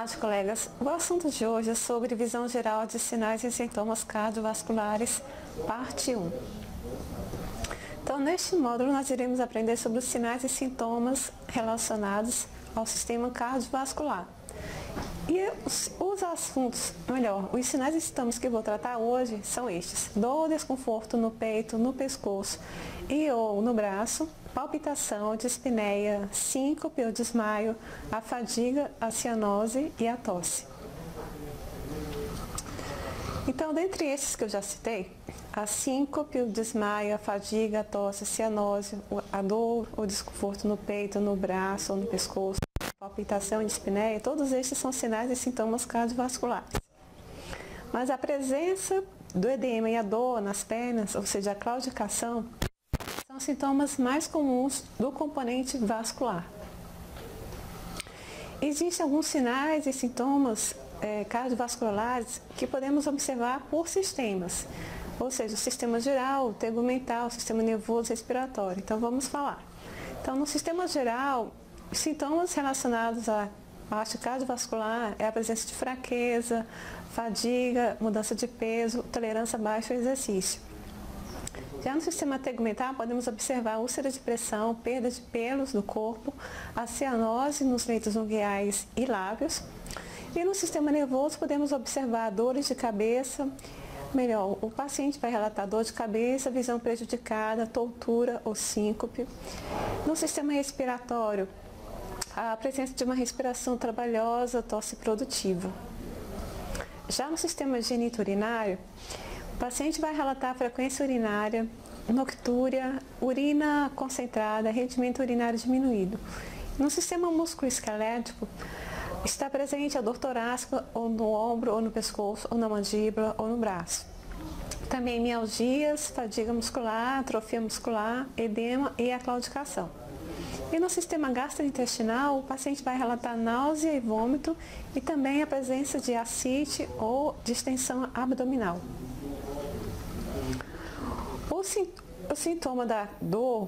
tarde, colegas. O assunto de hoje é sobre visão geral de sinais e sintomas cardiovasculares, parte 1. Então, neste módulo, nós iremos aprender sobre os sinais e sintomas relacionados ao sistema cardiovascular. E os assuntos, os sinais e sintomas que eu vou tratar hoje são estes: dor ou desconforto no peito, no pescoço e ou no braço, palpitação, dispneia, síncope ou desmaio, a fadiga, a cianose e a tosse. Então, dentre esses que eu já citei, a síncope, o desmaio, a fadiga, a tosse, a cianose, a dor ou desconforto no peito, no braço ou no pescoço, palpitação e dispneia, todos estes são sinais e sintomas cardiovasculares. Mas a presença do edema e a dor nas pernas, ou seja, a claudicação, são sintomas mais comuns do componente vascular. Existem alguns sinais e sintomas cardiovasculares que podemos observar por sistemas, ou seja, o sistema geral, o tegumental, o sistema nervoso respiratório. Então vamos falar. Então, no sistema geral, os sintomas relacionados à parte cardiovascular é a presença de fraqueza, fadiga, mudança de peso, tolerância baixa ao exercício. Já no sistema tegumental, podemos observar úlcera de pressão, perda de pelos do corpo, a cianose nos leitos unguiais e lábios. E no sistema nervoso, podemos observar dores de cabeça, o paciente vai relatar dor de cabeça, visão prejudicada, tontura ou síncope. No sistema respiratório, a presença de uma respiração trabalhosa, tosse produtiva. Já no sistema geniturinário, o paciente vai relatar frequência urinária, noctúria, urina concentrada, rendimento urinário diminuído. No sistema musculoesquelético, está presente a dor torácica ou no ombro, ou no pescoço, ou na mandíbula, ou no braço. Também mialgias, fadiga muscular, atrofia muscular, edema e a claudicação. E no sistema gastrointestinal, o paciente vai relatar náusea e vômito e também a presença de ascite ou distensão abdominal. O sintoma da dor,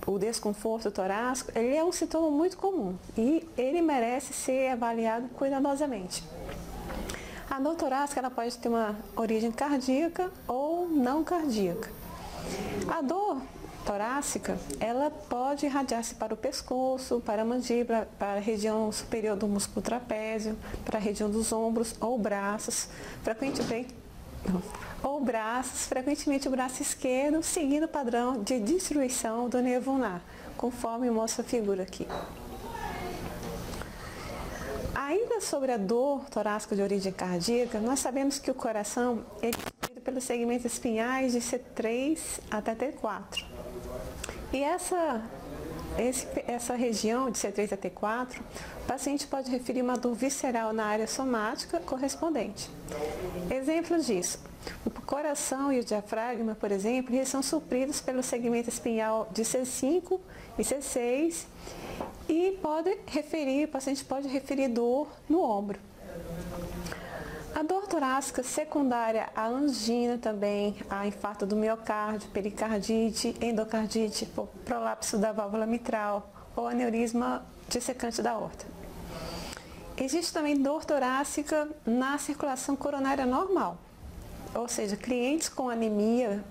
o desconforto torácico, ele é um sintoma muito comum e ele merece ser avaliado cuidadosamente. A dor torácica ela pode ter uma origem cardíaca ou não cardíaca. A dor torácica, ela pode irradiar-se para o pescoço, para a mandíbula, para a região superior do músculo trapézio, para a região dos ombros ou braços, frequentemente o braço esquerdo, seguindo o padrão de distribuição do nervo ulnar, conforme mostra a figura aqui. Ainda sobre a dor torácica de origem cardíaca, nós sabemos que o coração é dividido pelos segmentos espinhais de C3 até T4. E essa região de C3 a T4, o paciente pode referir uma dor visceral na área somática correspondente. Exemplos disso: o coração e o diafragma, por exemplo, eles são supridos pelo segmento espinhal de C5 e C6 e o paciente pode referir dor no ombro. A dor torácica secundária à angina também, a infarto do miocárdio, pericardite, endocardite, prolapso da válvula mitral ou aneurisma dissecante da aorta. Existe também dor torácica na circulação coronária normal, ou seja, clientes com anemia,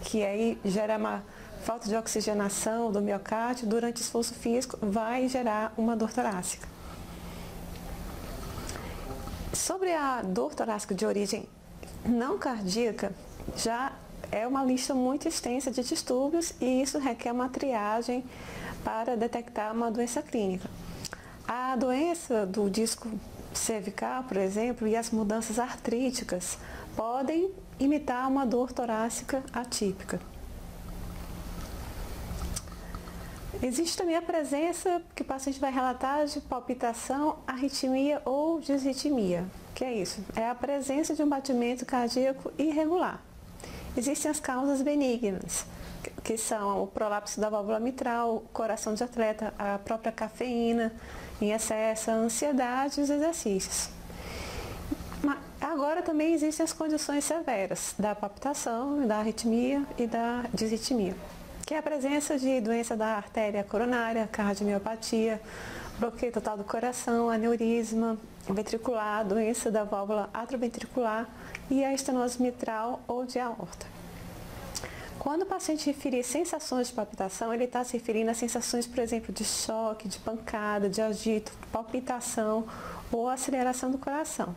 que aí gera uma falta de oxigenação do miocárdio durante o esforço físico, vai gerar uma dor torácica. Sobre a dor torácica de origem não cardíaca, já é uma lista muito extensa de distúrbios e isso requer uma triagem para detectar uma doença clínica. A doença do disco cervical, por exemplo, e as mudanças artríticas podem imitar uma dor torácica atípica. Existe também a presença que o paciente vai relatar de palpitação, arritmia ou disritmia. O que é isso? É a presença de um batimento cardíaco irregular. Existem as causas benignas, que são o prolapso da válvula mitral, o coração de atleta, a própria cafeína em excesso, a ansiedade e os exercícios. Agora também existem as condições severas da palpitação, da arritmia e da disritmia, que é a presença de doença da artéria coronária, cardiomiopatia, bloqueio total do coração, aneurisma, ventricular, doença da válvula atrioventricular e a estenose mitral ou de aorta. Quando o paciente referir sensações de palpitação, ele está se referindo a sensações, por exemplo, de choque, de pancada, de agito, palpitação ou aceleração do coração.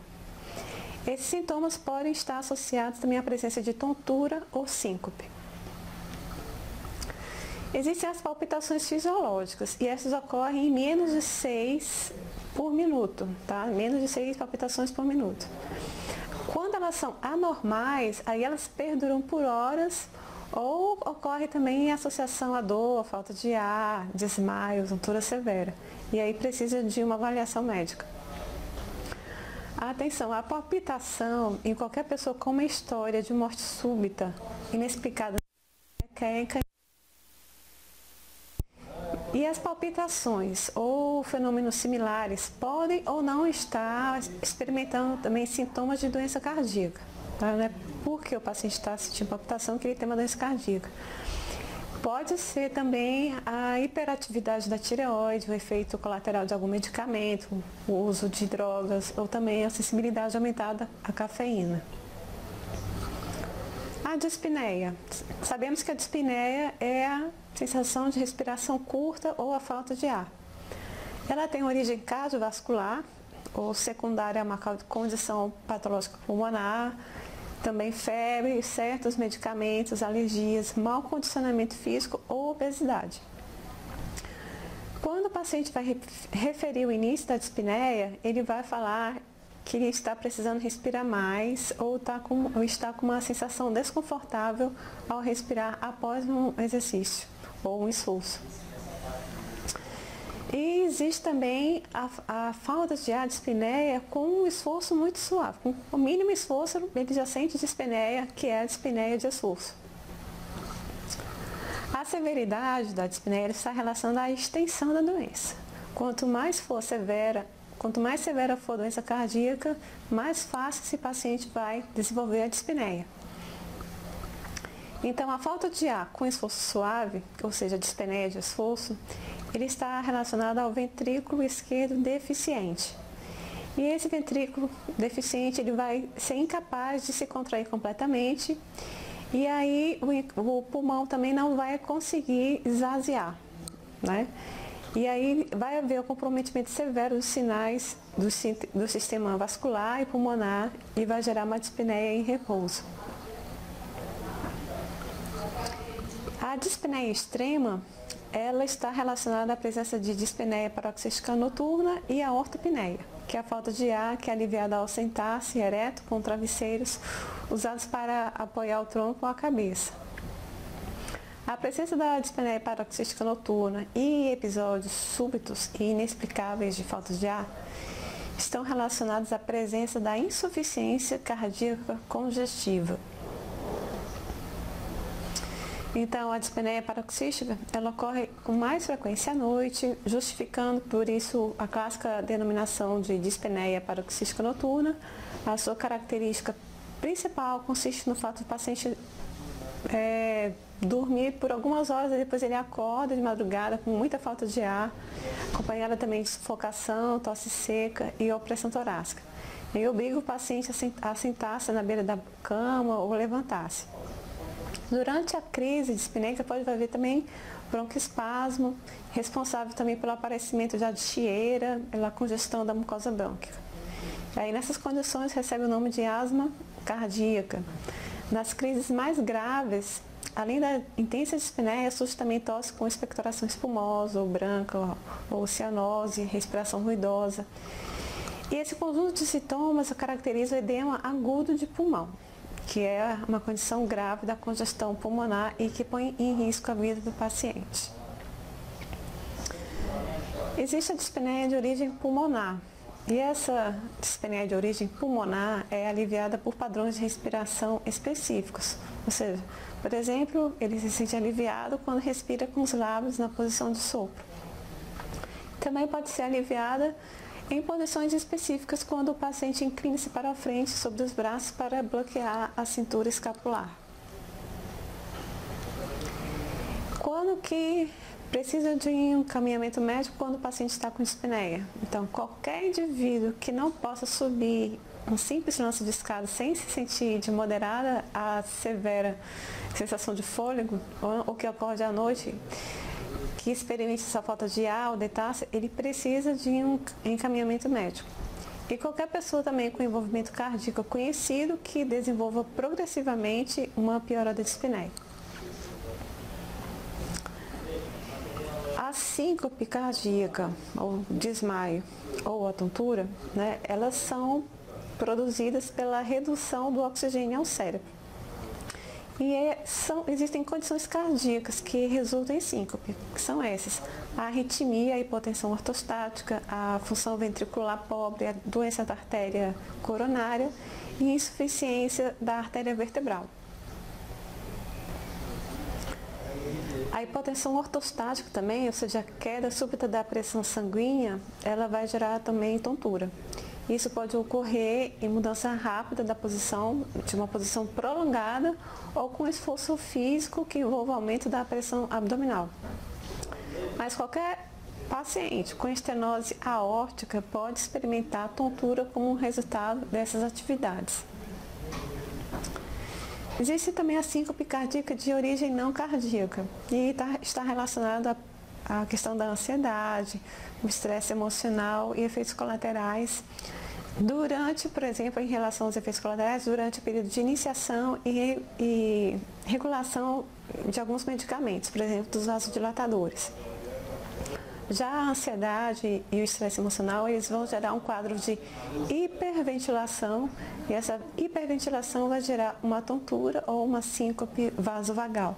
Esses sintomas podem estar associados também à presença de tontura ou síncope. Existem as palpitações fisiológicas e essas ocorrem em menos de 6 por minuto, tá? Menos de 6 palpitações por minuto. Quando elas são anormais, aí elas perduram por horas ou ocorre também em associação à dor, à falta de ar, desmaio, tontura severa. E aí precisa de uma avaliação médica. Atenção, a palpitação em qualquer pessoa com uma história de morte súbita, inexplicada, e as palpitações ou fenômenos similares podem ou não estar experimentando também sintomas de doença cardíaca. Tá? Não é porque o paciente está sentindo palpitação que ele tem uma doença cardíaca. Pode ser também a hiperatividade da tireoide, o efeito colateral de algum medicamento, o uso de drogas ou também a sensibilidade aumentada à cafeína. A dispneia. Sabemos que a dispneia é a sensação de respiração curta ou a falta de ar. Ela tem origem cardiovascular ou secundária a uma condição patológica pulmonar, também febre, certos medicamentos, alergias, mau condicionamento físico ou obesidade. Quando o paciente vai referir o início da dispneia, ele vai falar que ele está precisando respirar mais ou está com uma sensação desconfortável ao respirar após um exercício ou um esforço. E existe também a falta de ar, dispneia, com um esforço muito suave. Com o mínimo esforço, ele já sente dispneia, que é a dispneia de esforço. A severidade da dispneia está relacionada à extensão da doença. Quanto mais severa for a doença cardíaca, mais fácil esse paciente vai desenvolver a dispneia. Então, a falta de ar com esforço suave, ou seja, a dispneia de esforço, ele está relacionado ao ventrículo esquerdo deficiente. E esse ventrículo deficiente ele vai ser incapaz de se contrair completamente e aí o pulmão também não vai conseguir esvaziar, né? E aí vai haver o comprometimento severo dos sinais do sistema vascular e pulmonar e vai gerar uma dispneia em repouso. A dispneia extrema, ela está relacionada à presença de dispneia paroxística noturna e a ortopneia, que é a falta de ar que é aliviada ao sentar-se ereto com travesseiros usados para apoiar o tronco ou a cabeça. A presença da dispneia paroxística noturna e episódios súbitos e inexplicáveis de falta de ar estão relacionados à presença da insuficiência cardíaca congestiva. Então, a dispneia paroxística, ela ocorre com mais frequência à noite, justificando por isso a clássica denominação de dispneia paroxística noturna. A sua característica principal consiste no fato do paciente dormir por algumas horas e depois ele acorda de madrugada com muita falta de ar, acompanhada também de sufocação, tosse seca e opressão torácica. E obriga o paciente a sentar-se na beira da cama ou levantar-se. Durante a crise dispneica pode haver também broncoespasmo, responsável também pelo aparecimento de aditieira, pela congestão da mucosa brônquica. Aí nessas condições recebe o nome de asma cardíaca. Nas crises mais graves, além da intensa dispneia, surge também tosse com expectoração espumosa ou branca, ou cianose, respiração ruidosa. E esse conjunto de sintomas caracteriza o edema agudo de pulmão, que é uma condição grave da congestão pulmonar e que põe em risco a vida do paciente. Existe a dispneia de origem pulmonar, e essa dispneia de origem pulmonar é aliviada por padrões de respiração específicos, ou seja, por exemplo, ele se sente aliviado quando respira com os lábios na posição de sopro. Também pode ser aliviada em posições específicas quando o paciente inclina-se para a frente sobre os braços para bloquear a cintura escapular. Quando que precisa de um encaminhamento médico quando o paciente está com dispneia. Então, qualquer indivíduo que não possa subir um simples lance de escada sem se sentir de moderada a severa sensação de fôlego, ou que ocorre à noite, que experimente essa falta de ar ou deitar-se, ele precisa de um encaminhamento médico. E qualquer pessoa também com envolvimento cardíaco conhecido que desenvolva progressivamente uma piora da dispneia. A síncope cardíaca, ou desmaio, ou a tontura, né, elas são produzidas pela redução do oxigênio ao cérebro. E existem condições cardíacas que resultam em síncope, que são essas: a arritmia, a hipotensão ortostática, a função ventricular pobre, a doença da artéria coronária e insuficiência da artéria vertebral. A hipotensão ortostática também, ou seja, a queda súbita da pressão sanguínea, ela vai gerar também tontura. Isso pode ocorrer em mudança rápida da posição, de uma posição prolongada ou com esforço físico que envolva aumento da pressão abdominal. Mas qualquer paciente com estenose aórtica pode experimentar tontura como um resultado dessas atividades. Existe também a síncope cardíaca de origem não cardíaca e está relacionada à questão da ansiedade, o estresse emocional e efeitos colaterais durante, por exemplo, em relação aos efeitos colaterais, durante o período de iniciação e regulação de alguns medicamentos, por exemplo, dos vasodilatadores. Já a ansiedade e o estresse emocional, eles vão gerar um quadro de hiperventilação e essa hiperventilação vai gerar uma tontura ou uma síncope vasovagal.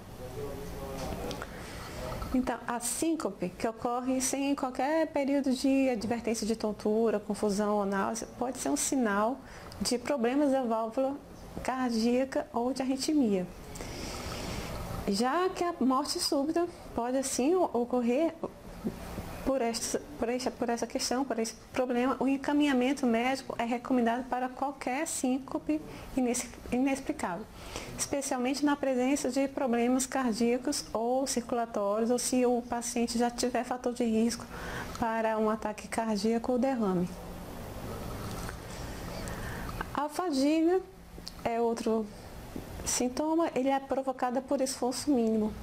Então, a síncope, que ocorre sem qualquer período de advertência de tontura, confusão ou náusea, pode ser um sinal de problemas da válvula cardíaca ou de arritmia. Já que a morte súbita pode, assim, ocorrer por essa questão, por esse problema, o encaminhamento médico é recomendado para qualquer síncope inexplicável, especialmente na presença de problemas cardíacos ou circulatórios, ou se o paciente já tiver fator de risco para um ataque cardíaco ou derrame. A fadiga é outro sintoma, ele é provocado por esforço mínimo,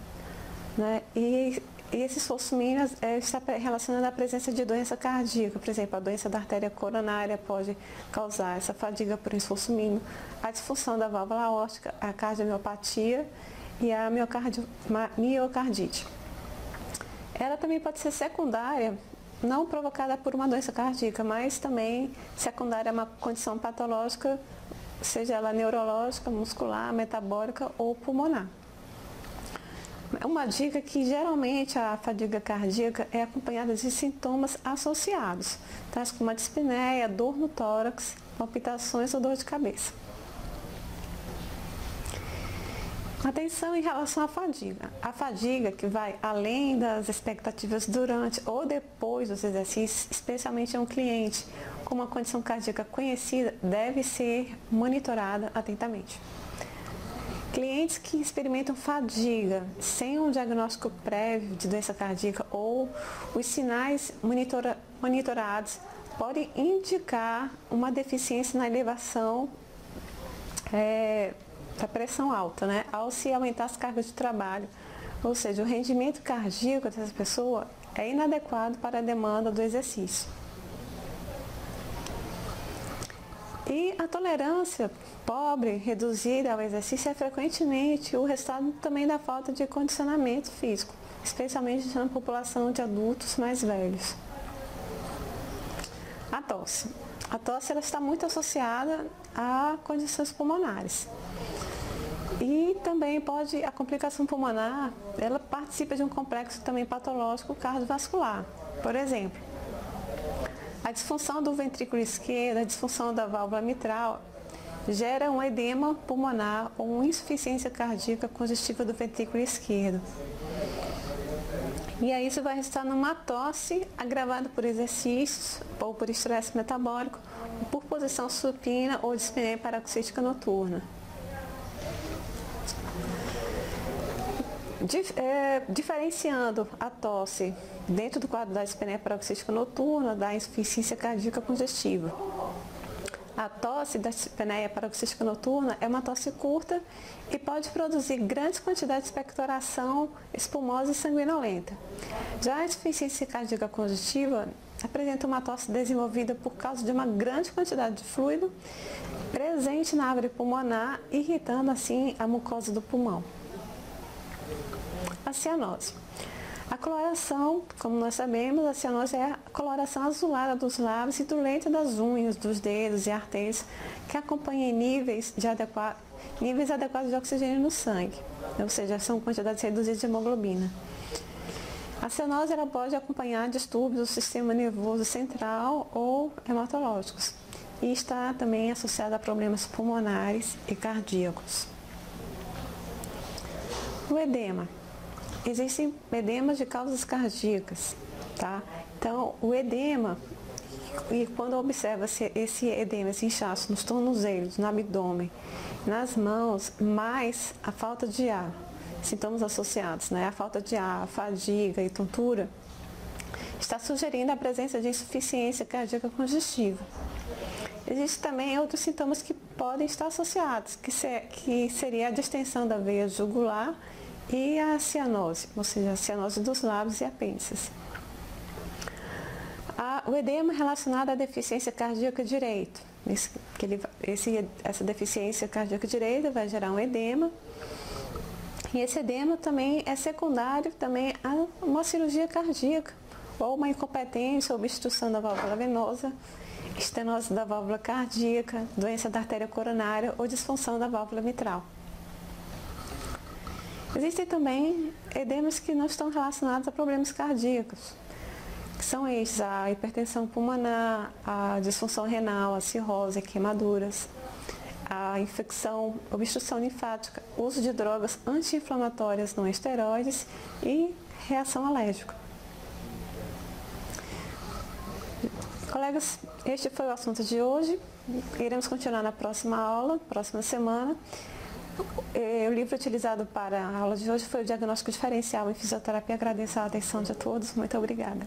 né? E esse esforço mínimo está relacionado à presença de doença cardíaca. Por exemplo, a doença da artéria coronária pode causar essa fadiga por esforço mínimo, a disfunção da válvula aórtica, a cardiomiopatia e a miocardite. Ela também pode ser secundária, não provocada por uma doença cardíaca, mas também secundária a uma condição patológica, seja ela neurológica, muscular, metabólica ou pulmonar. Uma dica que geralmente a fadiga cardíaca é acompanhada de sintomas associados, tais como a dispneia, dor no tórax, palpitações ou dor de cabeça. Atenção em relação à fadiga. A fadiga que vai além das expectativas durante ou depois dos exercícios, especialmente em um cliente com uma condição cardíaca conhecida, deve ser monitorada atentamente. Clientes que experimentam fadiga sem um diagnóstico prévio de doença cardíaca ou os sinais monitorados podem indicar uma deficiência na elevação da pressão alta, né? Ao se aumentar as cargas de trabalho. Ou seja, o rendimento cardíaco dessa pessoa é inadequado para a demanda do exercício. E a tolerância pobre, reduzida ao exercício é frequentemente o resultado também da falta de condicionamento físico, especialmente na população de adultos mais velhos. A tosse. A tosse ela está muito associada a condições pulmonares. E também a complicação pulmonar, ela participa de um complexo também patológico cardiovascular. Por exemplo, a disfunção do ventrículo esquerdo, a disfunção da válvula mitral, gera um edema pulmonar ou uma insuficiência cardíaca congestiva do ventrículo esquerdo. E aí isso vai resultar numa tosse agravada por exercícios, ou por estresse metabólico, ou por posição supina ou dispneia paroxística noturna. Diferenciando a tosse dentro do quadro da dispneia paroxística noturna da insuficiência cardíaca congestiva. A tosse da dispneia paroxística noturna é uma tosse curta e pode produzir grandes quantidades de expectoração espumosa e sanguinolenta. Já a insuficiência cardíaca congestiva apresenta uma tosse desenvolvida por causa de uma grande quantidade de fluido presente na árvore pulmonar, irritando assim a mucosa do pulmão. A cianose. A coloração, como nós sabemos, a cianose é a coloração azulada dos lábios e do leito das unhas, dos dedos e artérias, que acompanha níveis adequados de oxigênio no sangue, ou seja, são quantidades reduzidas de hemoglobina. A cianose ela pode acompanhar distúrbios do sistema nervoso central ou hematológicos e está também associada a problemas pulmonares e cardíacos. O edema. Existem edemas de causas cardíacas, tá? Então, o edema, e quando observa esse edema, esse inchaço nos tornozelos, no abdômen, nas mãos, mais a falta de ar, sintomas associados, né? A falta de ar, a fadiga e tontura, está sugerindo a presença de insuficiência cardíaca congestiva. Existem também outros sintomas que podem estar associados, que seria a distensão da veia jugular e a cianose, ou seja, a cianose dos lábios e apêndices. O edema relacionado à deficiência cardíaca direito. Essa deficiência cardíaca direita vai gerar um edema. E esse edema também é secundário também a uma cirurgia cardíaca, ou uma incompetência ou obstrução da válvula venosa, estenose da válvula cardíaca, doença da artéria coronária ou disfunção da válvula mitral. Existem também edemas que não estão relacionados a problemas cardíacos, que são estes: a hipertensão pulmonar, a disfunção renal, a cirrose, queimaduras, a infecção, obstrução linfática, uso de drogas anti-inflamatórias não esteroides e reação alérgica. Colegas, este foi o assunto de hoje. Iremos continuar na próxima aula, próxima semana. O livro utilizado para a aula de hoje foi o Diagnóstico Diferencial em Fisioterapia. Agradeço a atenção de todos. Muito obrigada.